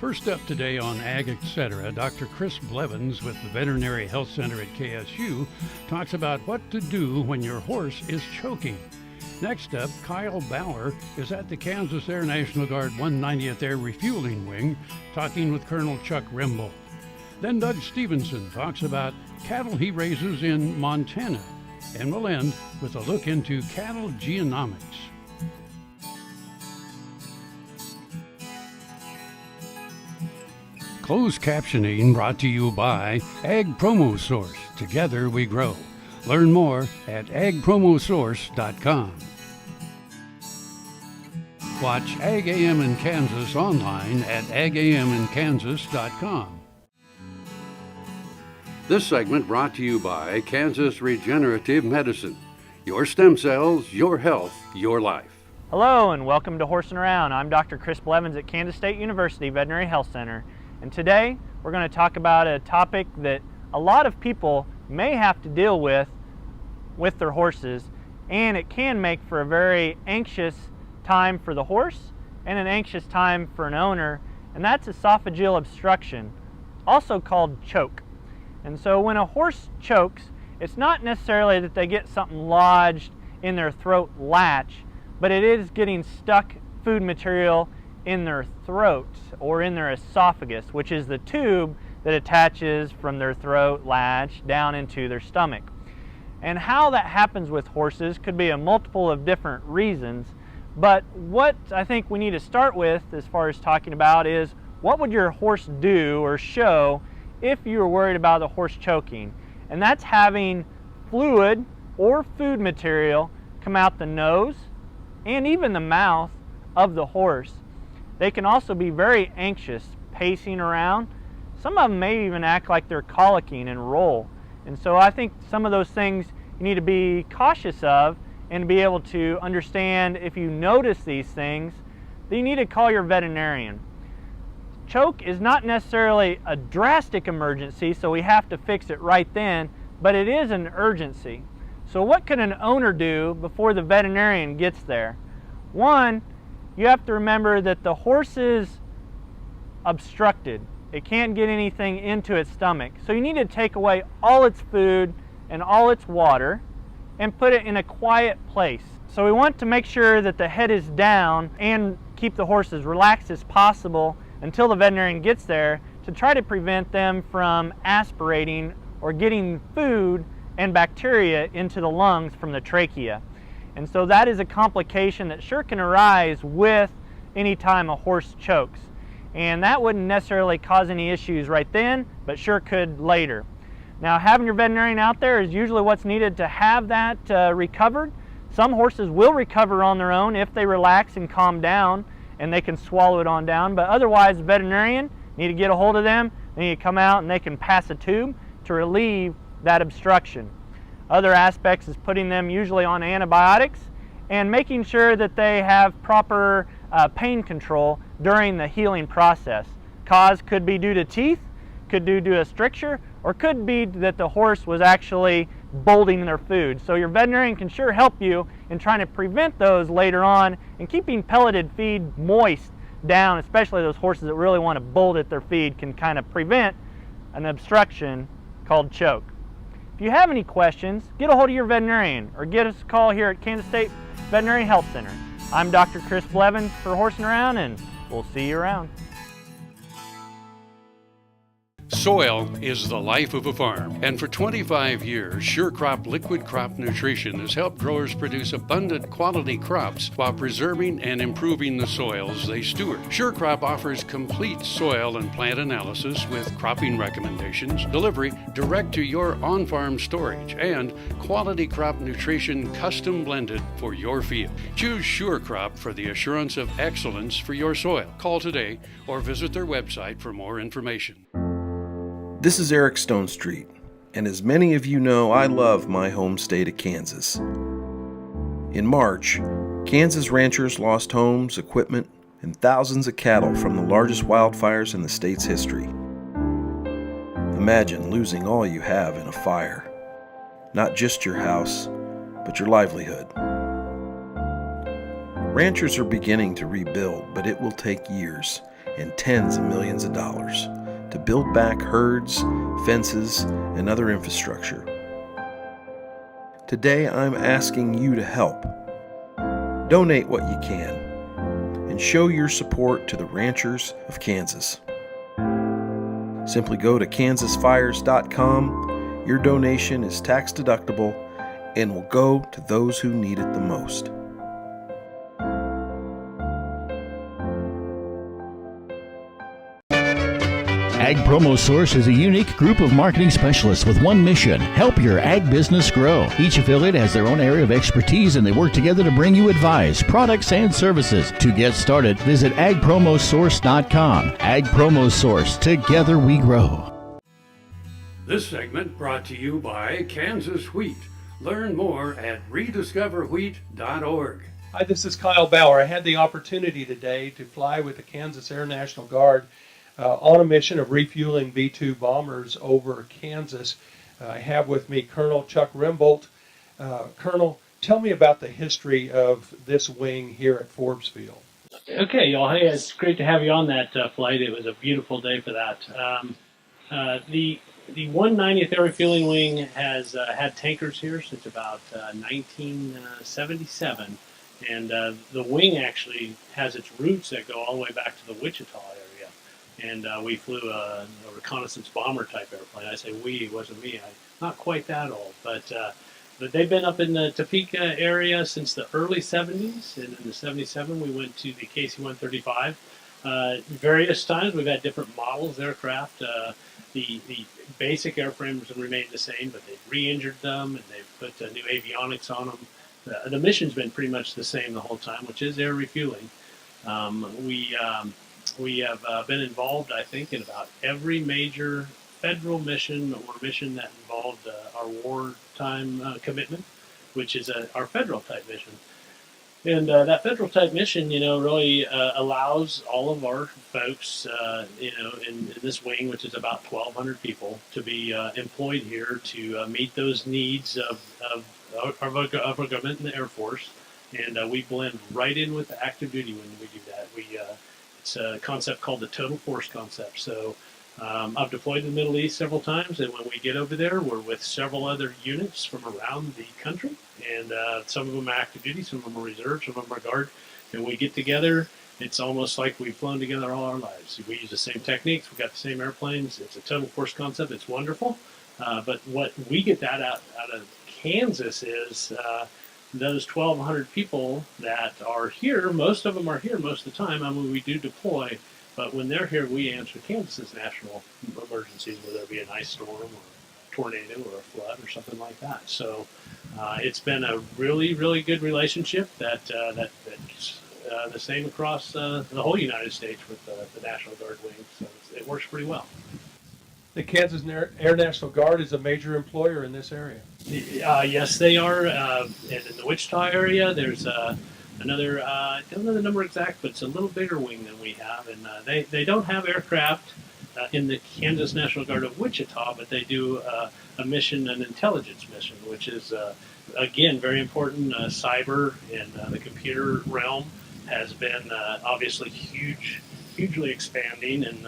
First up today on Ag Etc., Dr. Chris Blevins with the Veterinary Health Center at KSU talks about what to do when your horse is choking. Next up, Kyle Bauer is at the Kansas Air National Guard 190th Air Refueling Wing talking with Col Chuck Remboldt. Then Doug Stevenson talks about cattle he raises in Montana. And we'll end with a look into cattle genomics. Closed captioning brought to you by Ag Promo Source. Together we grow. Learn more at agpromosource.com. Watch AGam in Kansas online at agaminkansas.com. This segment brought to you by Kansas Regenerative Medicine. Your stem cells, your health, your life. Hello and welcome to Horsing Around. I'm Dr. Chris Blevins at Kansas State University Veterinary Health Center. And today we're going to talk about a topic that a lot of people may have to deal with their horses, and it can make for a very anxious time for the horse and an anxious time for an owner, and that's esophageal obstruction, also called choke. And so when a horse chokes, it's not necessarily that they get something lodged in their throat latch, but it is getting stuck food material in their throat or in their esophagus, which is the tube that attaches from their throat latch down into their stomach. And how that happens with horses could be a multiple of different reasons, but what I think we need to start with as far as talking about is what would your horse do or show if you were worried about the horse choking? And that's having fluid or food material come out the nose and even the mouth of the horse. They can also be very anxious, pacing around. Some of them may even act like they're colicking and roll. And so I think some of those things you need to be cautious of and be able to understand if you notice these things, then you need to call your veterinarian. Choke is not necessarily a drastic emergency, so we have to fix it right then, but it is an urgency. So what can an owner do before the veterinarian gets there? One, you have to remember that the horse is obstructed. It can't get anything into its stomach. So you need to take away all its food and all its water and put it in a quiet place. So we want to make sure that the head is down and keep the horse as relaxed as possible until the veterinarian gets there to try to prevent them from aspirating or getting food and bacteria into the lungs from the trachea. And so that is a complication that sure can arise with any time a horse chokes. And that wouldn't necessarily cause any issues right then, but sure could later. Now, having your veterinarian out there is usually what's needed to have that recovered. Some horses will recover on their own if they relax and calm down and they can swallow it on down, but otherwise the veterinarian need to get a hold of them. They need to come out and they can pass a tube to relieve that obstruction. Other aspects is putting them usually on antibiotics and making sure that they have proper pain control during the healing process. Cause could be due to teeth, could be due to a stricture, or could be that the horse was actually bolting their food. So your veterinarian can sure help you in trying to prevent those later on and keeping pelleted feed moist down, especially those horses that really want to bolt at their feed can kind of prevent an obstruction called choke. If you have any questions, get a hold of your veterinarian or get us a call here at Kansas State Veterinary Health Center. I'm Dr. Chris Blevins for Horsing Around, and we'll see you around. Soil is the life of a farm, and for 25 years, SureCrop Liquid Crop Nutrition has helped growers produce abundant quality crops while preserving and improving the soils they steward. SureCrop offers complete soil and plant analysis with cropping recommendations, delivery direct to your on-farm storage, and quality crop nutrition custom blended for your field. Choose SureCrop for the assurance of excellence for your soil. Call today or visit their website for more information. This is Eric Stonestreet, and as many of you know, I love my home state of Kansas. In March, Kansas ranchers lost homes, equipment, and thousands of cattle from the largest wildfires in the state's history. Imagine losing all you have in a fire. Not just your house, but your livelihood. Ranchers are beginning to rebuild, but it will take years, and tens of millions of dollars to build back herds, fences, and other infrastructure. Today, I'm asking you to help. Donate what you can and show your support to the ranchers of Kansas. Simply go to kansasfires.com. Your donation is tax deductible and will go to those who need it the most. Ag Promo Source is a unique group of marketing specialists with one mission: help your ag business grow. Each affiliate has their own area of expertise, and they work together to bring you advice, products, and services. To get started, visit agpromosource.com. Ag Promo Source. Together we grow. This segment brought to you by Kansas Wheat. Learn more at rediscoverwheat.org. Hi, this is Kyle Bauer. I had the opportunity today to fly with the Kansas Air National Guard on a mission of refueling B-2 bombers over Kansas. I have with me Col Chuck Remboldt. Colonel, tell me about the history of this wing here at Forbes Field. Okay, y'all. Hey, it's great to have you on that flight. It was a beautiful day for that. The 190th Air Refueling Wing has had tankers here since about 1977, and the wing actually has its roots that go all the way back to the Wichita area. And we flew a reconnaissance bomber type airplane. I say we, it wasn't me. I'm not quite that old, but they've been up in the Topeka area since the early 70s. And in the 77, we went to the KC-135. Various times we've had different models of aircraft. The basic airframes have remained the same, but they've re-injured them and they've put new avionics on them. The mission's been pretty much the same the whole time, which is air refueling. We have been involved, I think, in about every major federal mission or mission that involved our wartime commitment, which is our federal type mission. And that federal type mission, really allows all of our folks, in this wing, which is about 1,200 people, to be employed here to meet those needs of our government and the Air Force. And we blend right in with the active duty when we do that. It's a concept called the total force concept. So I've deployed in the Middle East several times, and when we get over there, we're with several other units from around the country, and some of them are active duty, some of them are reserve, some of them are guard, and we get together. It's almost like we've flown together all our lives. We use the same techniques, we've got the same airplanes. It's a total force concept. It's wonderful, but what we get that out of Kansas is those 1,200 people that are here. Most of them are here most of the time. I mean, we do deploy, but when they're here, we answer Kansas's national emergencies, whether it be an ice storm or a tornado or a flood or something like that. So it's been a really, really good relationship that's the same across the whole United States with the National Guard wing. So it works pretty well. The Kansas Air National Guard is a major employer in this area. Yes, they are. And in the Wichita area, there's another, I don't know the number exact, but it's a little bigger wing than we have. And they don't have aircraft in the Kansas National Guard of Wichita, but they do a mission, an intelligence mission, which is, again, very important. Cyber and the computer realm has been obviously hugely expanding, and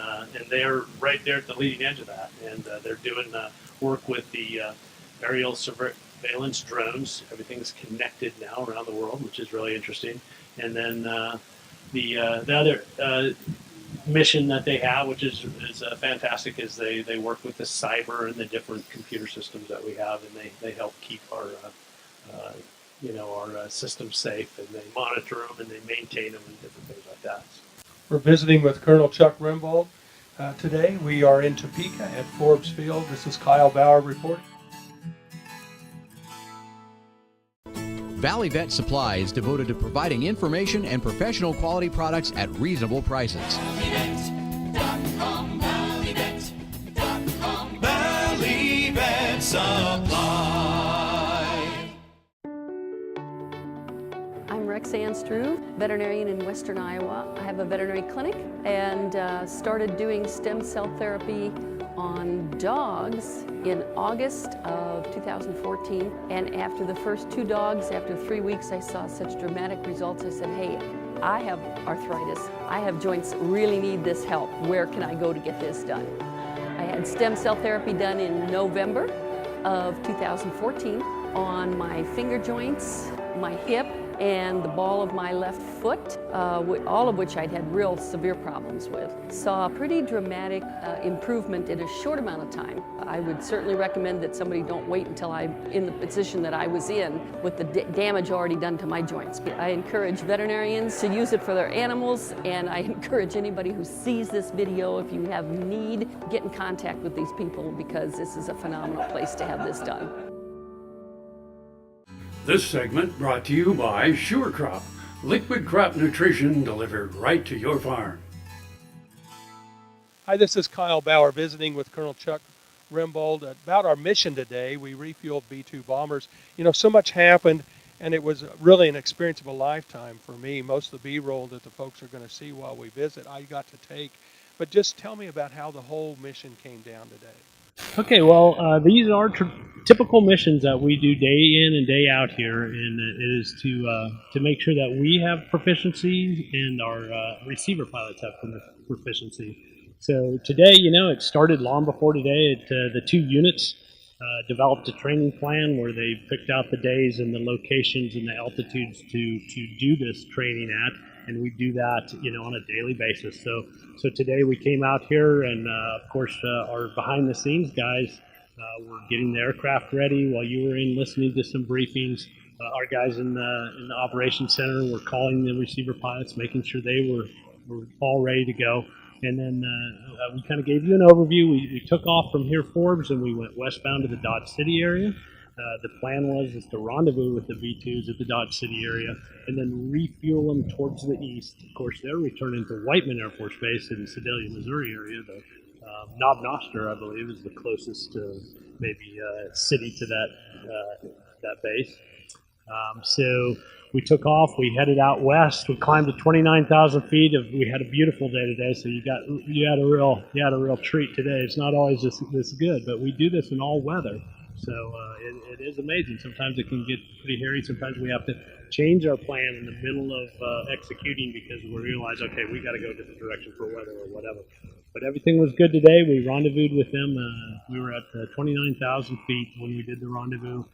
they're right there at the leading edge of that. And they're doing work with the aerial surveillance drones. Everything's connected now around the world, which is really interesting. And then the other mission that they have, which is fantastic, is they work with the cyber and the different computer systems that we have, and they help keep our systems safe, and they monitor them and they maintain them and different things like that. We're visiting with Col Chuck Remboldt today. We are in Topeka at Forbes Field. This is Kyle Bauer reporting. Valley Vet Supply is devoted to providing information and professional quality products at reasonable prices. ValleyVet.com, ValleyVet.com, Valley Vet Supply. I'm Rexanne Struve, veterinarian in Western Iowa. I have a veterinary clinic and started doing stem cell therapy on dogs in August of 2014. And after the first 2 dogs, after 3 weeks, I saw such dramatic results. I said, hey, I have arthritis, I have joints, really need this help. Where can I go to get this done? I had stem cell therapy done in November of 2014 on my finger joints, my hip, and the ball of my left foot, all of which I'd had real severe problems with. Saw a pretty dramatic improvement in a short amount of time. I would certainly recommend that somebody don't wait until I'm in the position that I was in with the damage already done to my joints. I encourage veterinarians to use it for their animals, and I encourage anybody who sees this video, if you have need, get in contact with these people, because this is a phenomenal place to have this done. This segment brought to you by Sure Crop, liquid crop nutrition delivered right to your farm. Hi, this is Kyle Bauer visiting with Col Chuck Remboldt about our mission today. We refueled B-2 bombers. You know, so much happened, and it was really an experience of a lifetime for me. Most of the B-roll that the folks are going to see while we visit, I got to take. But just tell me about how the whole mission came down today. Okay, well, these are typical missions that we do day in and day out here, and it is to make sure that we have proficiency and our receiver pilots have proficiency. So today, you know, it started long before today. The two units developed a training plan where they picked out the days and the locations and the altitudes to do this training at. And we do that, you know, on a daily basis. So today we came out here, and of course our behind-the-scenes guys were getting the aircraft ready while you were in listening to some briefings. Our guys in the operations center were calling the receiver pilots, making sure they were all ready to go. And then we kind of gave you an overview. We took off from here, Forbes, and we went westbound to the Dodge City area. The plan was to rendezvous with the V2s at the Dodge City area and then refuel them towards the east. Of course, they're returning to Whiteman Air Force Base in the Sedalia, Missouri area. The Knob Noster, I believe, is the closest city to that base. So we took off. We headed out west. We climbed to 29,000 feet. We had a beautiful day today, so you had a real treat today. It's not always this good, but we do this in all weather. So it is amazing. Sometimes it can get pretty hairy. Sometimes we have to change our plan in the middle of executing because we realize, okay, we got to go a different direction for weather or whatever. But everything was good today. We rendezvoused with them. We were at 29,000 feet when we did the rendezvous.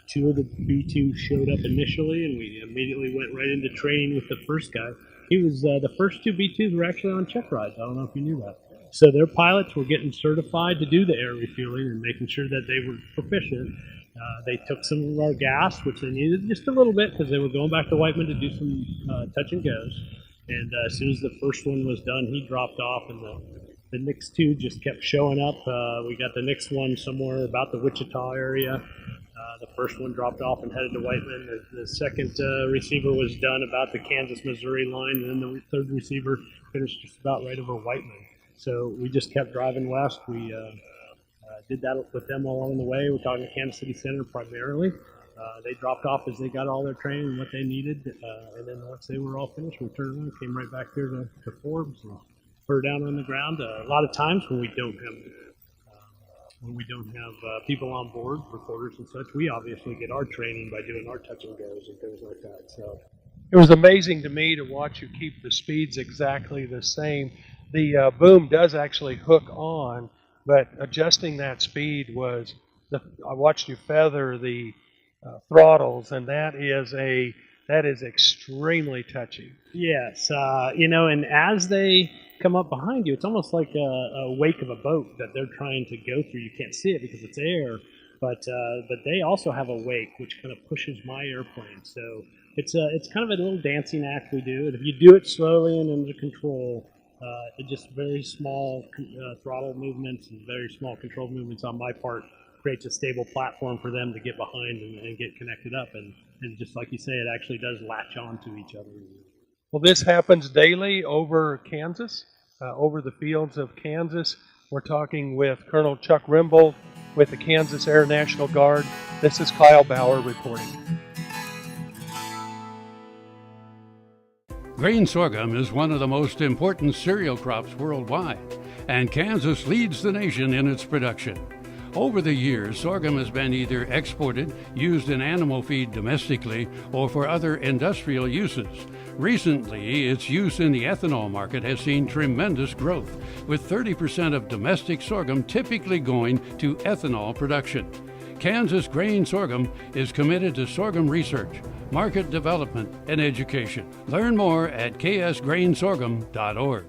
Two of the B-2s showed up initially, and we immediately went right into training with the first guy. He was the first two B-2s were actually on check rides. I don't know if you knew that. So their pilots were getting certified to do the air refueling and making sure that they were proficient. They took some of our gas, which they needed just a little bit because they were going back to Whiteman to do some touch and goes. And as soon as the first one was done, he dropped off, and the next two just kept showing up. We got the next one somewhere about the Wichita area. The first one dropped off and headed to Whiteman. The second receiver was done about the Kansas-Missouri line, and then the third receiver finished just about right over Whiteman. So we just kept driving west. We did that with them all along the way. We're talking to Kansas City Center primarily. They dropped off as they got all their training and what they needed. And then once they were all finished, we turned around and came right back here to Forbes and put her down on the ground. A lot of times when we don't have people on board, reporters and such, we obviously get our training by doing our touch and goes and things like that. So it was amazing to me to watch you keep the speeds exactly the same. The boom does actually hook on, but adjusting that speed was, I watched you feather the throttles, and that is extremely touchy. Yes, and as they come up behind you, it's almost like a wake of a boat that they're trying to go through. You can't see it because it's air, but they also have a wake, which kind of pushes my airplane. So it's kind of a little dancing act we do, and if you do it slowly and under control, it just very small throttle movements and very small control movements on my part creates a stable platform for them to get behind and get connected up. And just like you say, it actually does latch on to each other. Well, this happens daily over Kansas, over the fields of Kansas. We're talking with Col Chuck Remboldt with the Kansas Air National Guard. This is Kyle Bauer reporting. Grain sorghum is one of the most important cereal crops worldwide, and Kansas leads the nation in its production. Over the years, sorghum has been either exported, used in animal feed domestically, or for other industrial uses. Recently, its use in the ethanol market has seen tremendous growth, with 30% of domestic sorghum typically going to ethanol production. Kansas Grain Sorghum is committed to sorghum research, market development, and education. Learn more at ksgrainsorghum.org.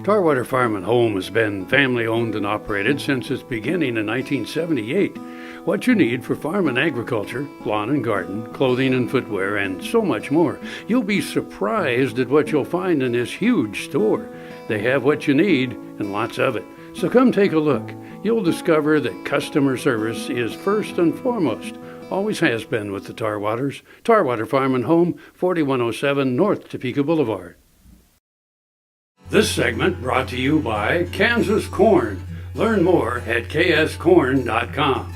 Tarwater Farm and Home has been family owned and operated since its beginning in 1978. What you need for farm and agriculture, lawn and garden, clothing and footwear, and so much more. You'll be surprised at what you'll find in this huge store. They have what you need and lots of it. So come take a look. You'll discover that customer service is first and foremost. Always has been with the Tarwaters. Tarwater Farm and Home, 4107 North Topeka Boulevard. This segment brought to you by Kansas Corn. Learn more at kscorn.com.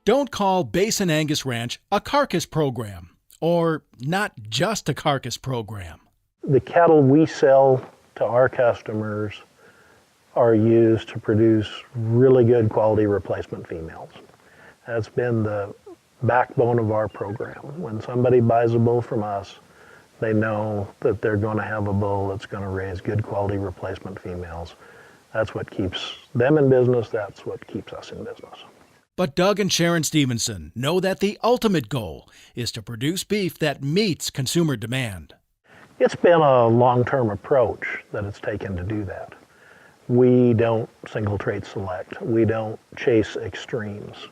Don't call Basin Angus Ranch a carcass program, or not just a carcass program. The cattle we sell to our customers are used to produce really good quality replacement females. That's been the backbone of our program. When somebody buys a bull from us, they know that they're going to have a bull that's going to raise good quality replacement females. That's what keeps them in business. That's what keeps us in business. But Doug and Sharon Stevenson know that the ultimate goal is to produce beef that meets consumer demand. It's been a long-term approach that it's taken to do that. We don't single trait select. We don't chase extremes.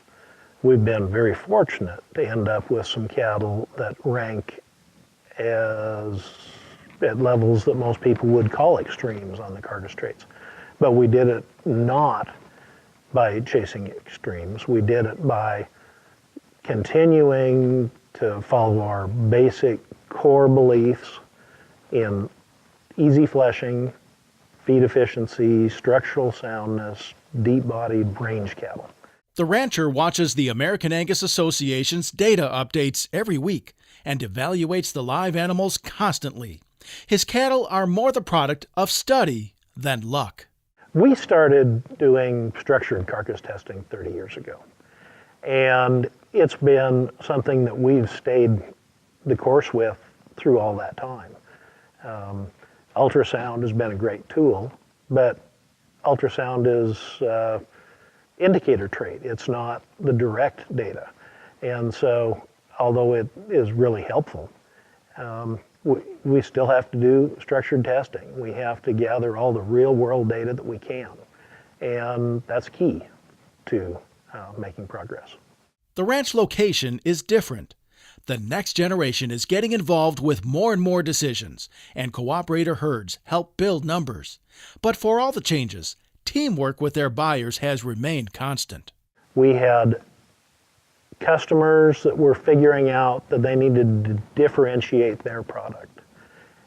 We've been very fortunate to end up with some cattle that rank as at levels that most people would call extremes on the carcass traits. But we did it not by chasing extremes. We did it by continuing to follow our basic core beliefs in easy fleshing, feed efficiency, structural soundness, deep-bodied range cattle. The rancher watches the American Angus Association's data updates every week and evaluates the live animals constantly. His cattle are more the product of study than luck. We started doing structured carcass testing 30 years ago, and it's been something that we've stayed the course with through all that time. Ultrasound has been a great tool, but ultrasound is indicator trait. It's not the direct data. And so, although it is really helpful, we still have to do structured testing. We have to gather all the real world data that we can. And that's key to making progress. The ranch location is different. The next generation is getting involved with more and more decisions, and cooperator herds help build numbers. But for all the changes, teamwork with their buyers has remained constant. We had customers that were figuring out that they needed to differentiate their product.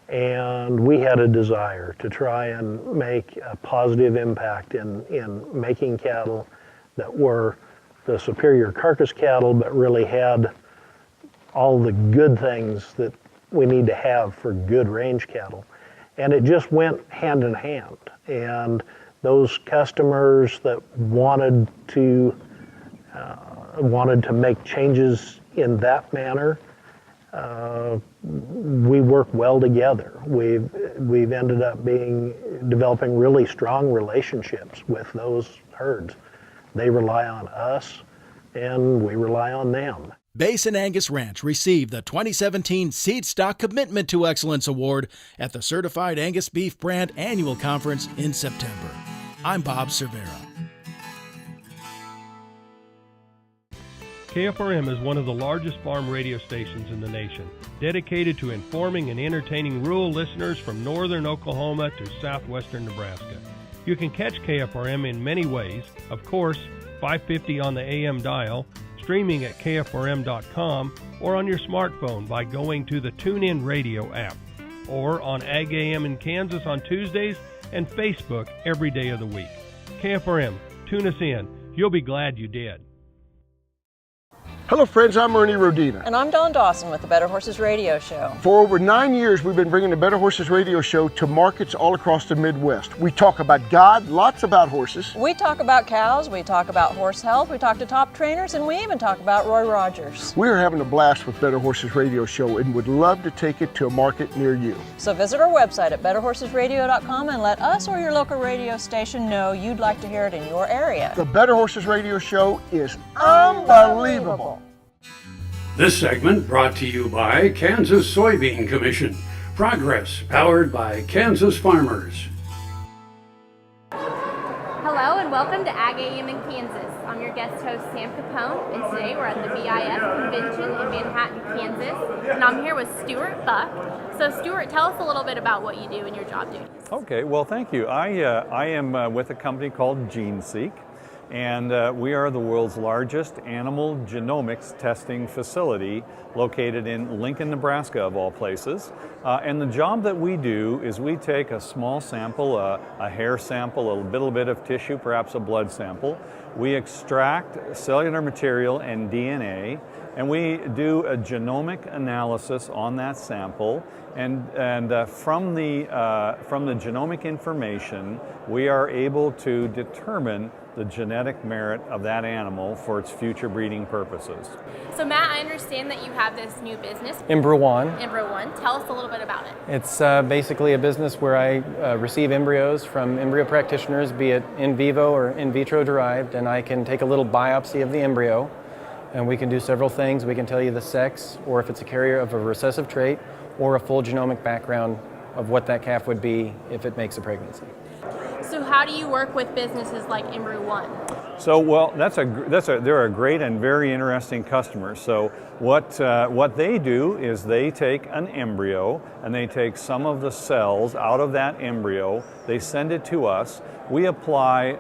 And we had a desire to try and make a positive impact in making cattle that were the superior carcass cattle, but really had all the good things that we need to have for good range cattle. And it just went hand in hand. And those customers that wanted to make changes in that manner, we work well together. We've ended up developing really strong relationships with those herds. They rely on us, and we rely on them. Basin Angus Ranch received the 2017 Seed Stock Commitment to Excellence Award at the Certified Angus Beef Brand Annual Conference in September. I'm Bob Cervera. KFRM is one of the largest farm radio stations in the nation, dedicated to informing and entertaining rural listeners from northern Oklahoma to southwestern Nebraska. You can catch KFRM in many ways. Of course, 550 on the AM dial, streaming at kfrm.com, or on your smartphone by going to the TuneIn Radio app, or on AGam in Kansas on Tuesdays and Facebook every day of the week. KFRM, tune us in. You'll be glad you did. Hello friends, I'm Ernie Rodina. And I'm Dawn Dawson with the Better Horses Radio Show. For over 9 years, we've been bringing the Better Horses Radio Show to markets all across the Midwest. We talk about God, lots about horses. We talk about cows, we talk about horse health, we talk to top trainers, and we even talk about Roy Rogers. We're having a blast with Better Horses Radio Show and would love to take it to a market near you. So visit our website at betterhorsesradio.com and let us or your local radio station know you'd like to hear it in your area. The Better Horses Radio Show is unbelievable. This segment brought to you by Kansas Soybean Commission. Progress powered by Kansas farmers. Hello and welcome to AGam in Kansas. I'm your guest host Sam Capone, and today we're at the BIF convention in Manhattan, Kansas, and I'm here with Stuart Buck. So Stuart, tell us a little bit about what you do and your job duties. Okay, well thank you. I am with a company called GeneSeek, and we are the world's largest animal genomics testing facility located in Lincoln, Nebraska, of all places. And the job that we do is we take a small sample, a hair sample, a little bit of tissue, perhaps a blood sample. We extract cellular material and DNA, and we do a genomic analysis on that sample. And from the genomic information, we are able to determine the genetic merit of that animal for its future breeding purposes. So Matt, I understand that you have this new business, Embryo One. Embryo One. Tell us a little bit about it. It's basically a business where I receive embryos from embryo practitioners, be it in vivo or in vitro derived, and I can take a little biopsy of the embryo, and we can do several things. We can tell you the sex, or if it's a carrier of a recessive trait, or a full genomic background of what that calf would be if it makes a pregnancy. So how do you work with businesses like Embryo One? So, well, they're a great and very interesting customer. So what they do is they take an embryo and they take some of the cells out of that embryo, they send it to us, we apply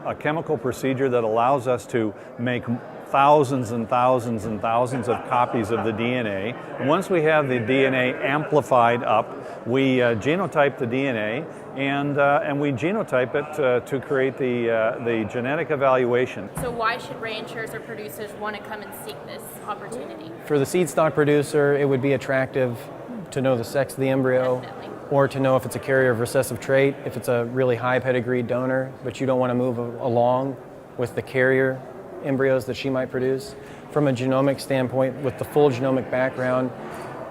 a chemical procedure that allows us to make thousands and thousands and thousands of copies of the DNA. And once we have the DNA amplified up, we genotype the DNA and we genotype it to create the genetic evaluation. So why should ranchers or producers want to come and seek this opportunity? For the seed stock producer, it would be attractive to know the sex of the embryo, Definitely. or to know if it's a carrier of recessive trait, if it's a really high pedigree donor, but you don't want to move along with the carrier embryos that she might produce. From a genomic standpoint, with the full genomic background,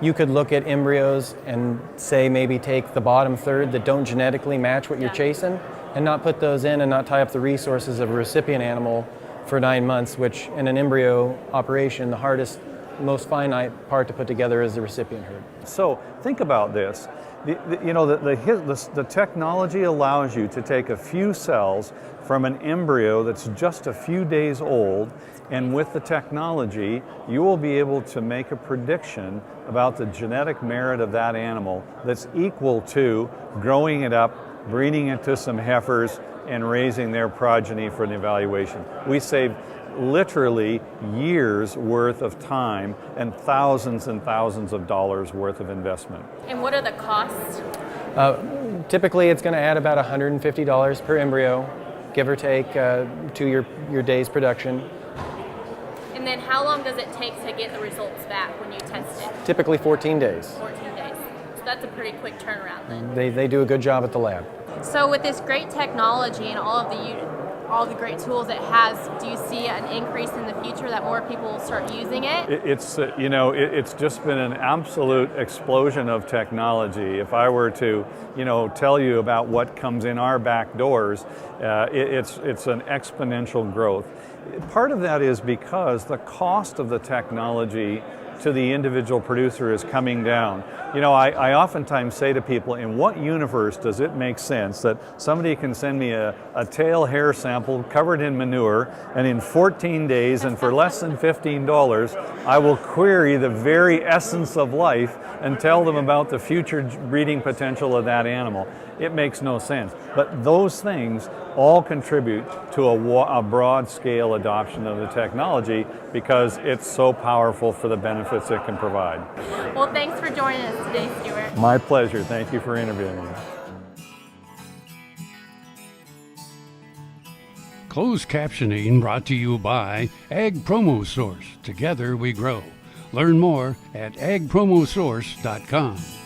you could look at embryos and say maybe take the bottom third that don't genetically match what you're chasing and not put those in and not tie up the resources of a recipient animal for 9 months, which in an embryo operation, the hardest, most finite part to put together is the recipient herd. So think about this. The technology allows you to take a few cells from an embryo that's just a few days old, and with the technology, you will be able to make a prediction about the genetic merit of that animal that's equal to growing it up, breeding it to some heifers, and raising their progeny for an evaluation. We save literally years worth of time and thousands of dollars worth of investment. And what are the costs? Typically it's going to add about $150 per embryo, give or take, to your day's production. And then how long does it take to get the results back when you test it? Typically 14 days. 14 days. So that's a pretty quick turnaround then. They do a good job at the lab. So with this great technology and all the great tools it has, do you see an increase in the future that more people will start using it? It's just been an absolute explosion of technology. If I were to, tell you about what comes in our back doors, it's an exponential growth. Part of that is because the cost of the technology to the individual producer is coming down. I oftentimes say to people, in what universe does it make sense that somebody can send me a tail hair sample covered in manure, and in 14 days and for less than $15, I will query the very essence of life and tell them about the future breeding potential of that animal? It makes no sense. But those things all contribute to a broad scale adoption of the technology because it's so powerful for the benefits it can provide. Well, thanks for joining us today, Stuart. My pleasure. Thank you for interviewing me. Closed captioning brought to you by Ag Promo Source. Together we grow. Learn more at agpromosource.com.